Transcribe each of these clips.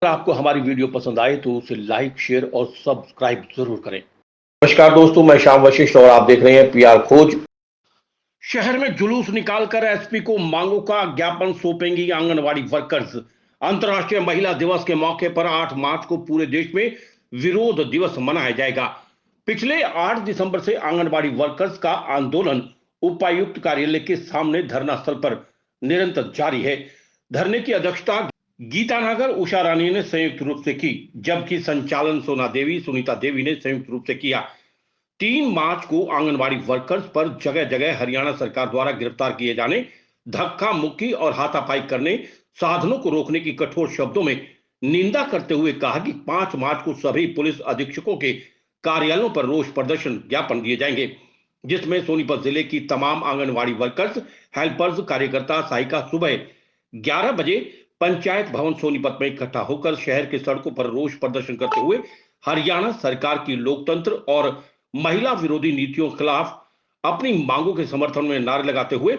आपको हमारी वीडियो पसंद आए तो उसे लाइक, शेयर और सब्सक्राइब जरूर करें। नमस्कार दोस्तों, मैं श्याम वशिष्ठ और आप देख रहे हैं पीआर खोज। शहर में जुलूस निकालकर एसपी को मांगों का ज्ञापन सौंपेंगी आंगनवाड़ी वर्कर्स। अंतर्राष्ट्रीय महिला दिवस के मौके पर 8 मार्च को पूरे देश में विरोध दिवस मनाया जाएगा। पिछले 8 दिसंबर से आंगनवाड़ी वर्कर्स का आंदोलन उपायुक्त कार्यालय के सामने धरना स्थल पर निरंतर जारी है। धरने की अध्यक्षता गीतानगर उषा रानी ने संयुक्त रूप से की, जबकि संचालन सुनीता देवी ने संयुक्त रूप से किया। 3 मार्च को आंगनवाड़ी वर्कर्स पर जगह जगह हरियाणा सरकार द्वारा गिरफ्तार किए जाने, धक्का मुक्की और हाथापाई करने, साधनों को रोकने की कठोर शब्दों में निंदा करते हुए कहा कि 5 मार्च को सभी पुलिस अधीक्षकों के कार्यालयों पर रोष प्रदर्शन ज्ञापन दिए जाएंगे, जिसमें सोनीपत जिले की तमाम आंगनवाड़ी वर्कर्स, हेल्पर्स, कार्यकर्ता, सहायिका सुबह 11 बजे पंचायत भवन सोनीपत में इकट्ठा होकर शहर की सड़कों पर रोष प्रदर्शन करते हुए हरियाणा सरकार की लोकतंत्र और महिला विरोधी नीतियों के खिलाफ अपनी मांगों के समर्थन में नारे लगाते हुए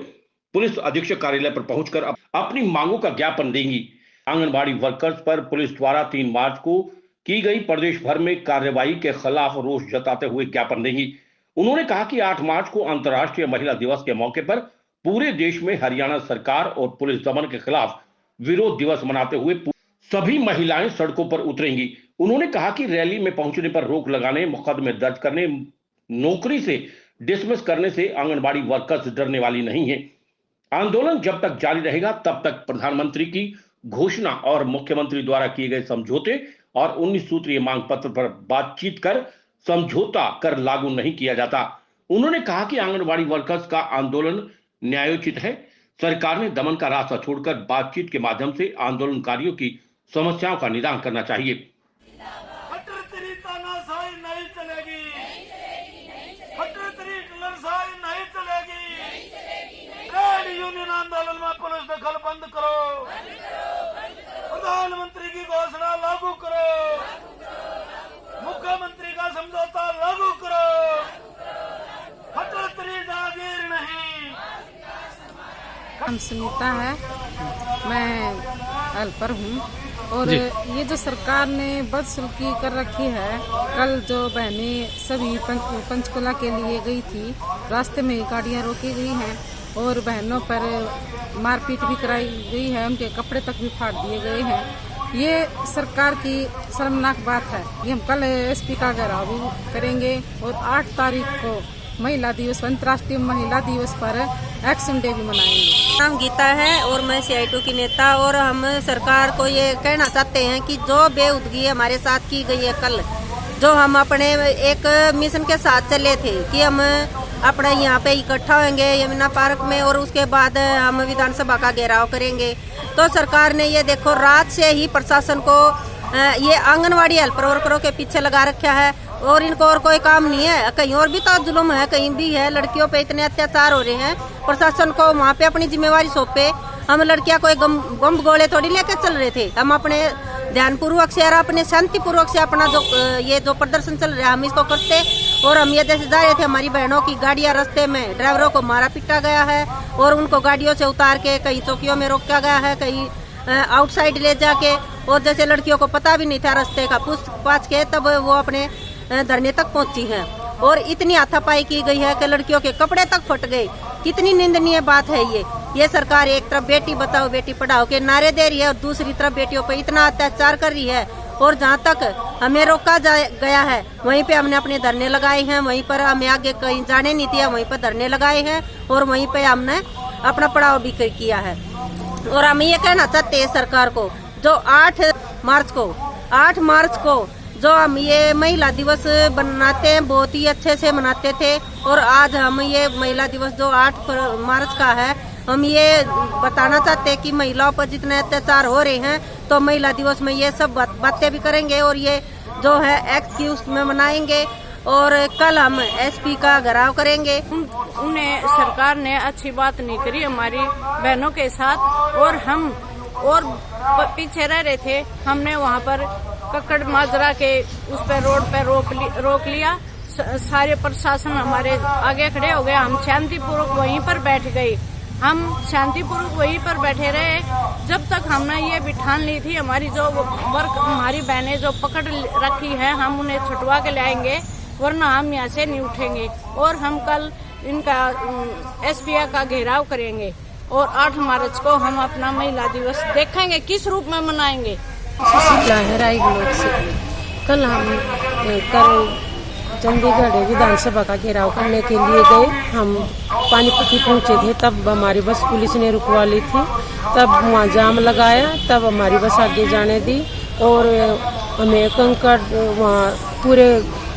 पुलिस अधीक्षक कार्यालय पर पहुंचकर अपनी मांगों का ज्ञापन देंगी। आंगनबाड़ी वर्कर्स पर पुलिस द्वारा 3 मार्च को की गई प्रदेश भर में कार्रवाई के खिलाफ रोष जताते हुए ज्ञापन देंगी। उन्होंने कहा कि 8 मार्च को अंतर्राष्ट्रीय महिला दिवस के मौके पर पूरे देश में हरियाणा सरकार और पुलिस दमन के खिलाफ विरोध दिवस मनाते हुए सभी महिलाएं सड़कों पर उतरेंगी। उन्होंने कहा कि रैली में पहुंचने पर रोक लगाने, मुकदमे दर्ज करने, नौकरी से डिसमिस करने से आंगनबाड़ी वर्कर्स डरने वाली नहीं है। आंदोलन जब तक जारी रहेगा तब तक प्रधानमंत्री की घोषणा और मुख्यमंत्री द्वारा किए गए समझौते और 19 सूत्रीय मांग पत्र पर बातचीत कर समझौता कर लागू नहीं किया जाता। उन्होंने कहा कि आंगनबाड़ी वर्कर्स का आंदोलन न्यायोचित है। सरकार ने दमन का रास्ता छोड़कर बातचीत के माध्यम से आंदोलनकारियों की समस्याओं का निदान करना चाहिए। यूनियन आंदोलन में पुलिस दखल बंद करो, प्रधानमंत्री की घोषणा लागू करो, मुख्यमंत्री का समझौता लागू करो, खतरतरी जागीर नहीं। हम सुनीता है, मैं हेल्पर हूँ और ये जो सरकार ने बदसलूकी कर रखी है, कल जो बहनें सभी पंचकुला के लिए गई थी, रास्ते में गाड़ियाँ रोकी गई हैं और बहनों पर मारपीट भी कराई गई है, उनके कपड़े तक भी फाड़ दिए गए हैं। ये सरकार की शर्मनाक बात है। ये हम कल एसपी का घेराव भी करेंगे और 8 तारीख को महिला दिवस, अंतर्राष्ट्रीय महिला दिवस पर एक्शन डे भी मनाएंगे। नाम गीता है और मैं CITU की नेता, और हम सरकार को ये कहना चाहते हैं कि जो बेउदगी हमारे साथ की गई है कल, जो हम अपने एक मिशन के साथ चले थे कि हम अपने यहाँ पे इकट्ठा होंगे यमुना पार्क में और उसके बाद हम विधानसभा का घेराव करेंगे, तो सरकार ने ये देखो रात से ही प्रशासन को ये आंगनवाड़ी हेल्पर वर्करों के पीछे लगा रखा है और इनको और कोई काम नहीं है। कहीं और भी तो जुल्म है, कहीं भी है, लड़कियों पे इतने अत्याचार हो रहे हैं। प्रशासन को वहाँ पे अपनी जिम्मेवारी सौंपे। हम लड़कियां कोई बम गोले थोड़ी लेके चल रहे थे, हम अपने ध्यानपूर्वक से और अपने शांतिपूर्वक से अपना जो प्रदर्शन चल रहा है हम इसको करते, और हम ये जैसे जा रहे थे, हमारी बहनों की गाड़ियां रास्ते में ड्राइवरों को मारा पीटा गया है और उनको गाड़ियों से उतार के कहीं चौकियों में रोका गया है, कहीं आउटसाइड ले जाके, और जैसे लड़कियों को पता भी नहीं था रास्ते का, पूछ के तब वो अपने धरने तक पहुंची हैं। और इतनी हाथापाई की गई है कि लड़कियों के कपड़े तक फट गए। कितनी निंदनीय बात है ये सरकार एक तरफ बेटी बचाओ बेटी पढ़ाओ के नारे दे रही है और दूसरी तरफ बेटियों पर इतना अत्याचार कर रही है, और जहाँ तक हमें रोका गया है वहीं पे हमने अपने धरने लगाए हैं, वहीं पर हमें आगे कहीं जाने नहीं दिया, वहीं पर धरने लगाए हैं और वहीं पे हमने अपना पड़ाव भी किया है। और हम ये कहना चाहते हैं सरकार को, जो 8 मार्च को जो हम ये महिला दिवस बनाते हैं, बहुत ही अच्छे से मनाते थे, और आज हम ये महिला दिवस जो 8 मार्च का है, हम ये बताना चाहते हैं कि महिलाओं पर जितने अत्याचार हो रहे हैं, तो महिला दिवस में ये सब बातें भी करेंगे और ये जो है एक्ट की उसमें मनाएंगे, और कल हम एसपी का घेराव करेंगे। उन्हें सरकार ने अच्छी बात नहीं करी हमारी बहनों के साथ, और हम और पीछे रह रहे थे। हमने वहाँ पर कक्कड़ माजरा के उस पर रोड पर रोक लिया। सारे प्रशासन हमारे आगे खड़े हो गए, हम शांतिपूर्वक वहीं पर बैठ गए। हम शांतिपूर्वक वहीं पर बैठे रहे जब तक हमने ये बिठान ली थी। हमारी जो वर्क हमारी बहनें जो पकड़ रखी है हम उन्हें छुटवा के लाएंगे, वरना हम यहाँ से नहीं उठेंगे। और हम कल इनका एसपीआई का घेराव करेंगे और 8 मार्च को हम अपना महिला दिवस देखेंगे, किस रूप में मनाएंगे। कल हम चंडीगढ़ विधानसभा का घेराव करने के लिए गए। हम पानीपत पहुंचे थे, तब हमारी बस पुलिस ने रुकवा ली थी। तब वहाँ जाम लगाया, तब हमारी बस आगे जाने दी और हमें कंकड़ वहाँ पूरे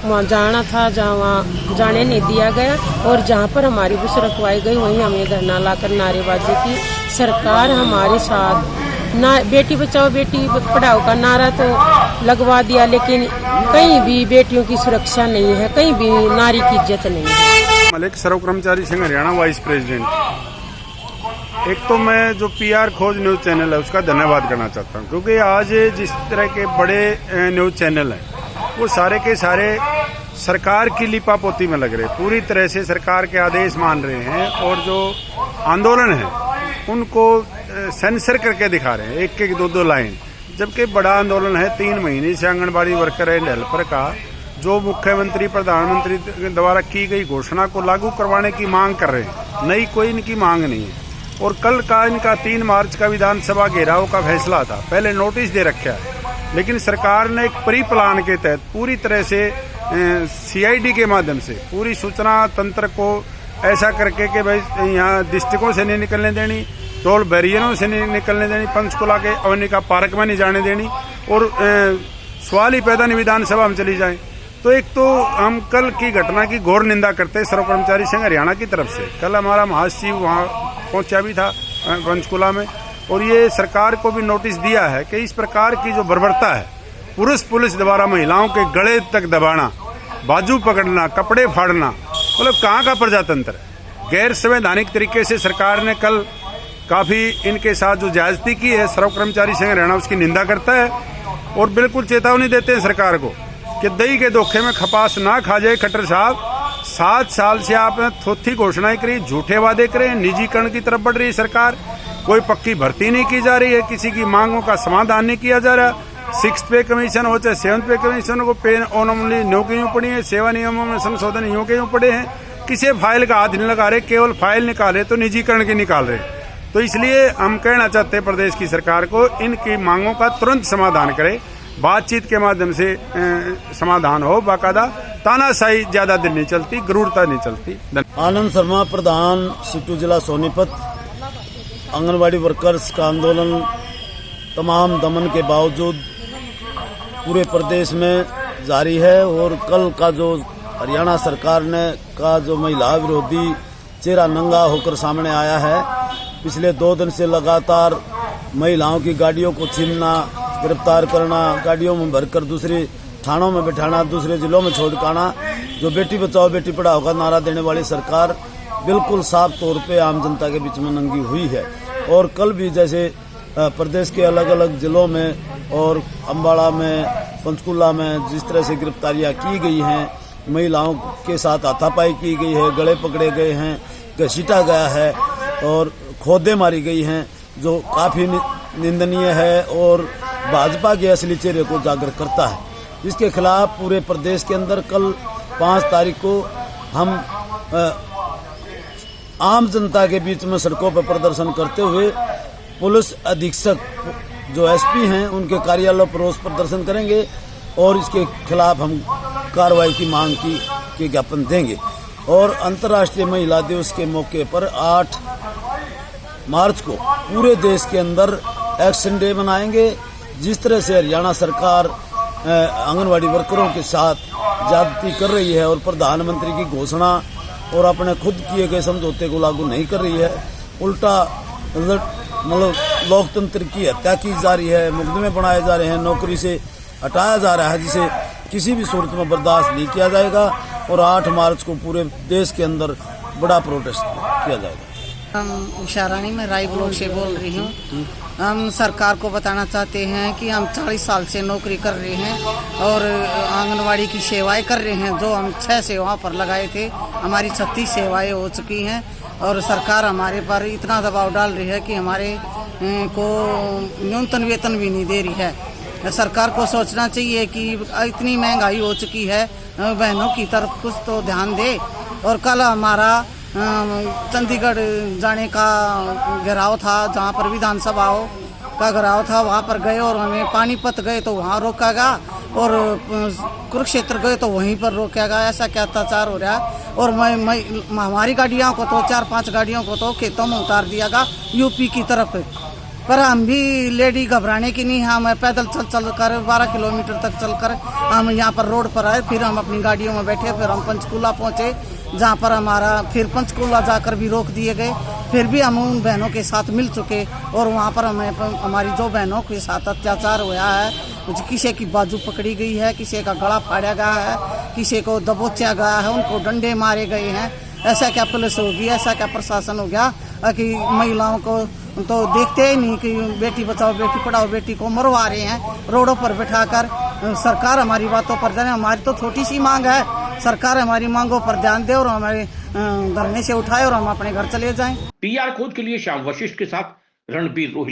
वहाँ जाना था, जहाँ वहाँ जाने नहीं दिया गया। और जहाँ पर हमारी बस रुकवाई गई वहीं हमें धरना लाकर नारेबाजी की। सरकार हमारे साथ ना बेटी बचाओ बेटी पढ़ाओ का नारा तो लगवा दिया, लेकिन कहीं भी बेटियों की सुरक्षा नहीं है, कहीं भी नारी की इज्जत नहीं है। मलिक सर्व कर्मचारी संघ हरियाणा वाइस प्रेसिडेंट। एक तो मैं जो पीआर खोज न्यूज़ चैनल है उसका धन्यवाद करना चाहता हूँ, क्योंकि आज जिस तरह के बड़े न्यूज़ चैनल हैं वो सारे के सारे सरकार की लिपापोती में लग रहे, पूरी तरह से सरकार के आदेश मान रहे हैं और जो आंदोलन है उनको सेंसर करके दिखा रहे हैं, एक एक 2 लाइन। जबकि बड़ा आंदोलन है 3 महीने से आंगनबाड़ी वर्कर एंड हेल्पर का, जो मुख्यमंत्री प्रधानमंत्री द्वारा की गई घोषणा को लागू करवाने की मांग कर रहे हैं। नई कोई इनकी मांग नहीं है। और कल का इनका 3 मार्च का विधानसभा घेराव का फैसला था, पहले नोटिस दे रखा है, लेकिन सरकार ने एक प्री प्लान के तहत पूरी तरह से सीआईडी के माध्यम से पूरी सूचना तंत्र को ऐसा करके कि भाई यहाँ डिस्ट्रिक्टों से नहीं निकलने देनी, टोल बैरियरों से नहीं निकलने देनी, पंचकुला के अवनिका पार्क में नहीं जाने देनी और सवाल ही पैदा नहीं विधानसभा में चली जाए। तो एक तो हम कल की घटना की घोर निंदा करते हैं सर्व कर्मचारी संघ हरियाणा की तरफ से। कल हमारा महासचिव वहाँ पहुँचा भी था पंचकुला में, और ये सरकार को भी नोटिस दिया है कि इस प्रकार की जो बर्बरता है, पुलिस द्वारा महिलाओं के गले तक दबाना, बाजू पकड़ना, कपड़े फाड़ना, मतलब कहाँ का प्रजातंत्र है। गैर संवैधानिक तरीके से सरकार ने कल काफ़ी इनके साथ जो ज्यादती की है, सर्व कर्मचारी संघ हरियाणा उसकी निंदा करता है और बिल्कुल चेतावनी देते हैं सरकार को कि दही के धोखे में खपास ना खा जाए। खट्टर साहब 7 साल से आपने थोथी घोषणाएं करी, झूठे वादे करे, निजीकरण की तरफ बढ़ रही है सरकार, कोई पक्की भर्ती नहीं की जा रही है, किसी की मांगों का समाधान नहीं किया जा रहा। 6th पे कमीशन हो चाहे 7th पे कमीशन को पे ओनोमली न्यू के यूँ पड़ी है, सेवा नियमों में संशोधन यूँ के यूँ पड़े हैं, किसी फाइल का हाथ नहीं लगा रहे, केवल फाइल निकाले तो निजीकरण की निकाल रहे। तो इसलिए हम कहना चाहते हैं प्रदेश की सरकार को इनकी मांगों का तुरंत समाधान करे, बातचीत के माध्यम से समाधान हो, बाकायदा तानाशाही ज्यादा दिन नहीं चलती, क्रूरता नहीं चलती। आनंद शर्मा, प्रधान सिटू जिला सोनीपत। आंगनबाड़ी वर्कर्स का आंदोलन तमाम दमन के बावजूद पूरे प्रदेश में जारी है और कल का जो हरियाणा सरकार ने का जो महिला विरोधी चेहरा नंगा होकर सामने आया है, पिछले 2 दिन से लगातार महिलाओं की गाड़ियों को छीनना, गिरफ्तार करना, गाड़ियों में भरकर दूसरे थानों में बिठाना, दूसरे जिलों में छोड़ आना, जो बेटी बचाओ बेटी पढ़ाओ का नारा देने वाली सरकार बिल्कुल साफ तौर पे आम जनता के बीच में नंगी हुई है। और कल भी जैसे प्रदेश के अलग अलग जिलों में और अम्बाड़ा में, पंचकुला में जिस तरह से गिरफ्तारियां की गई हैं, महिलाओं के साथ हाथापाई की गई है, गले पकड़े गए हैं, घसीटा गया है और खोदे मारी गई हैं, जो काफ़ी निंदनीय है और भाजपा के असली चेहरे को उजागर करता है। इसके खिलाफ पूरे प्रदेश के अंदर कल 5 तारीख को हम आम जनता के बीच में सड़कों पर प्रदर्शन करते हुए पुलिस अधीक्षक जो एसपी हैं उनके कार्यालय पर रोष प्रदर्शन करेंगे और इसके खिलाफ हम कार्रवाई की मांग की ज्ञापन देंगे। और अंतर्राष्ट्रीय महिला दिवस के मौके पर 8 मार्च को पूरे देश के अंदर एक्शन डे मनाएंगे। जिस तरह से हरियाणा सरकार आंगनवाड़ी वर्करों के साथ ज्यादती कर रही है और प्रधानमंत्री की घोषणा और अपने खुद किए गए समझौते को लागू नहीं कर रही है, उल्टा मतलब लोकतंत्र की हत्या की जा रही है, मुकदमे बनाए जा रहे हैं, नौकरी से हटाया जा रहा है, जिसे किसी भी सूरत में बर्दाश्त नहीं किया जाएगा। और 8 मार्च को पूरे देश के अंदर बड़ा प्रोटेस्ट किया जाएगा। हम उषा रानी, मैं राय ब्लॉक से बोल रही हूँ। हम सरकार को बताना चाहते हैं कि हम 40 साल से नौकरी कर रहे हैं और आंगनवाड़ी की सेवाएं कर रहे हैं। जो हम 6 सेवाओं पर लगाए थे, हमारी 36 सेवाएं हो चुकी हैं और सरकार हमारे पर इतना दबाव डाल रही है कि हमारे को न्यूनतम वेतन भी नहीं दे रही है। सरकार को सोचना चाहिए कि इतनी महंगाई हो चुकी है, बहनों की तरफ कुछ तो ध्यान दे। और कल हमारा चंडीगढ़ जाने का घेराव था, जहाँ पर विधानसभाओं का घेराव था, वहाँ पर गए और हमें पानीपत गए तो वहाँ रोका गया और कुरुक्षेत्र गए तो वहीं पर रोका गया। ऐसा क्या अत्याचार हो रहा है। और हमारी गाड़ियों को तो 4-5 गाड़ियों को तो खेतों में उतार दिया गया यूपी की तरफ। पर हम भी लेडी घबराने की नहीं, हम पैदल चल कर 12 किलोमीटर तक चलकर हम यहाँ पर रोड पर आए। फिर हम अपनी गाड़ियों में बैठे, फिर हम पंचकूला पहुँचे, जहाँ पर हमारा फिर पंचकूला जाकर भी रोक दिए गए। फिर भी हम उन बहनों के साथ मिल चुके और वहाँ पर हमें हमारी जो बहनों के साथ अत्याचार हुआ है, किसी की बाजू पकड़ी गई है, किसी का गला फाड़ा गया है, किसी को दबोचा गया है, उनको डंडे मारे गए हैं। ऐसा क्या पुलिस होगी, ऐसा क्या प्रशासन हो गया कि महिलाओं को तो देखते ही नहीं कि बेटी बचाओ बेटी पढ़ाओ, बेटी को मरवा रहे हैं रोडों पर बिठाकर। सरकार हमारी बातों पर ध्यान, हमारी तो छोटी सी मांग है, सरकार हमारी मांगों पर ध्यान दे और हमारे धरने से उठाए और हम अपने घर चले जाएं। PR खोज के लिए श्याम वशिष्ठ के साथ रणबीर रोहिला।